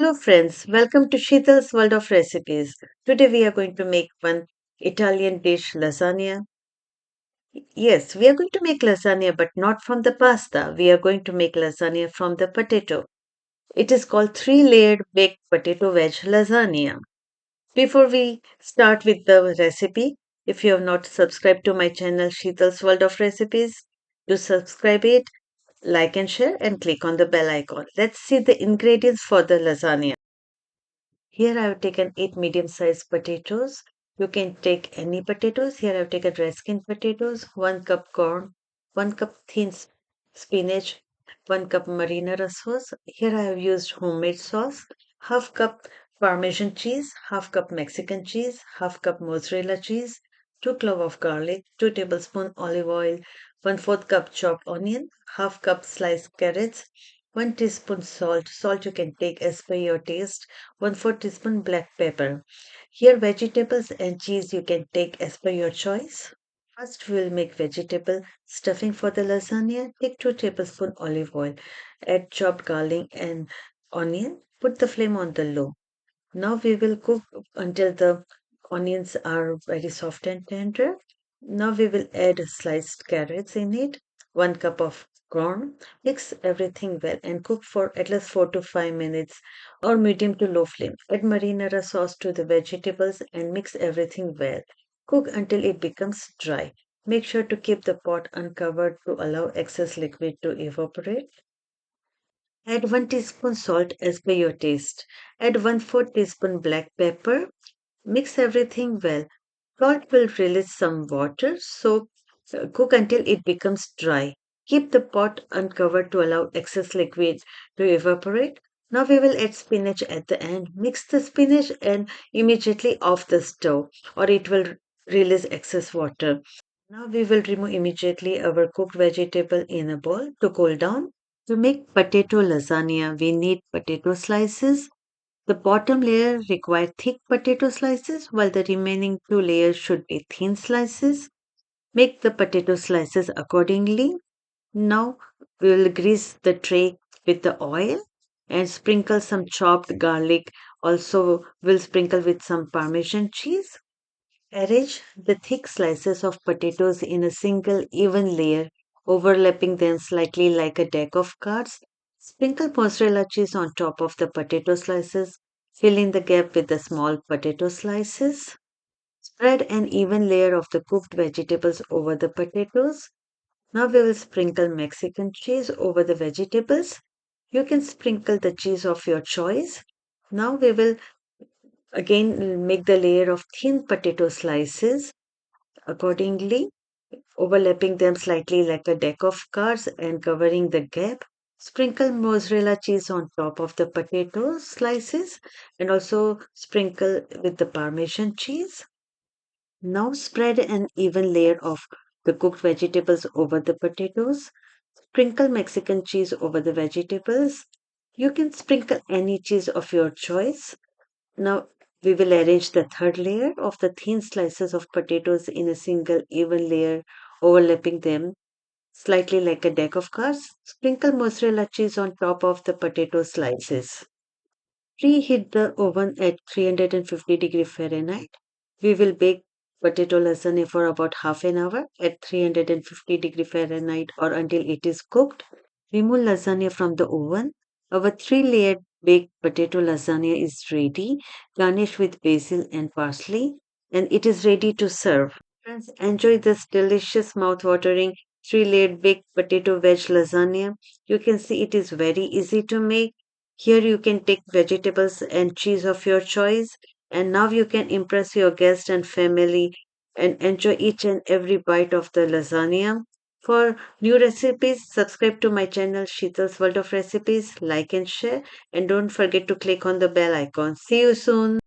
Hello friends, welcome to Sheetal's World of Recipes. Today we are going to make one Italian dish lasagna. Yes, we are going to make lasagna but not from the pasta. We are going to make lasagna from the potato. It is called three-layered baked potato veg lasagna. Before we start with the recipe, if you have not subscribed to my channel Sheetal's World of Recipes, do subscribe it, like and share and click on the bell icon. Let's see the ingredients for the lasagna. Here I have taken 8 medium-sized potatoes. You can take any potatoes. Here I have taken red skin potatoes, 1 cup corn, 1 cup thin spinach, 1 cup marinara sauce. Here I have used homemade sauce, half cup Parmesan cheese, half cup Mexican cheese, half cup mozzarella cheese, 2 cloves of garlic, 2 tablespoons olive oil, 1/4 cup chopped onion, half cup sliced carrots, 1 teaspoon salt. Salt you can take as per your taste. 1/4 teaspoon black pepper. Here vegetables and cheese you can take as per your choice. First we will make vegetable stuffing for the lasagna. Take 2 tablespoon olive oil. Add chopped garlic and onion. Put the flame on the low. Now we will cook until the onions are very soft and tender. Now we will add sliced carrots in it, 1 cup of corn. Mix everything well and cook for at least 4 to 5 minutes or medium to low flame. Add marinara sauce to the vegetables and mix everything well. Cook until it becomes dry. Make sure to keep the pot uncovered to allow excess liquid to evaporate. Add 1 teaspoon salt as per your taste. Add 1/4 teaspoon black pepper. Mix everything well. Salt will release some water, so cook until it becomes dry. Keep the pot uncovered to allow excess liquid to evaporate. Now we will add spinach at the end. Mix the spinach and immediately off the stove or it will release excess water. Now we will remove immediately our cooked vegetable in a bowl to cool down. To make potato lasagna, we need potato slices. The bottom layer requires thick potato slices, while the remaining two layers should be thin slices. Make the potato slices accordingly. Now we will grease the tray with the oil and sprinkle some chopped garlic. Also, we'll sprinkle with some Parmesan cheese. Arrange the thick slices of potatoes in a single even layer, overlapping them slightly like a deck of cards. Sprinkle mozzarella cheese on top of the potato slices, fill in the gap with the small potato slices. Spread an even layer of the cooked vegetables over the potatoes. Now we will sprinkle Mexican cheese over the vegetables. You can sprinkle the cheese of your choice. Now we will again make the layer of thin potato slices accordingly, overlapping them slightly like a deck of cards and covering the gap. Sprinkle mozzarella cheese on top of the potato slices and also sprinkle with the Parmesan cheese. Now spread an even layer of the cooked vegetables over the potatoes. Sprinkle Mexican cheese over the vegetables. You can sprinkle any cheese of your choice. Now we will arrange the third layer of the thin slices of potatoes in a single even layer, overlapping them slightly like a deck of cards. Sprinkle mozzarella cheese on top of the potato slices. Preheat the oven at 350 degrees Fahrenheit. We will bake potato lasagna for about half an hour at 350 degrees Fahrenheit or until it is cooked. Remove lasagna from the oven. Our three-layered baked potato lasagna is ready. Garnish with basil and parsley, and it is ready to serve. Friends, enjoy this delicious mouth-watering three-layered baked potato veg lasagna. You can see it is very easy to make. Here you can take vegetables and cheese of your choice, and now you can impress your guests and family and enjoy each and every bite of the lasagna. For new recipes, subscribe to my channel Sheetal's World of Recipes, like and share, and don't forget to click on the bell icon. See you soon.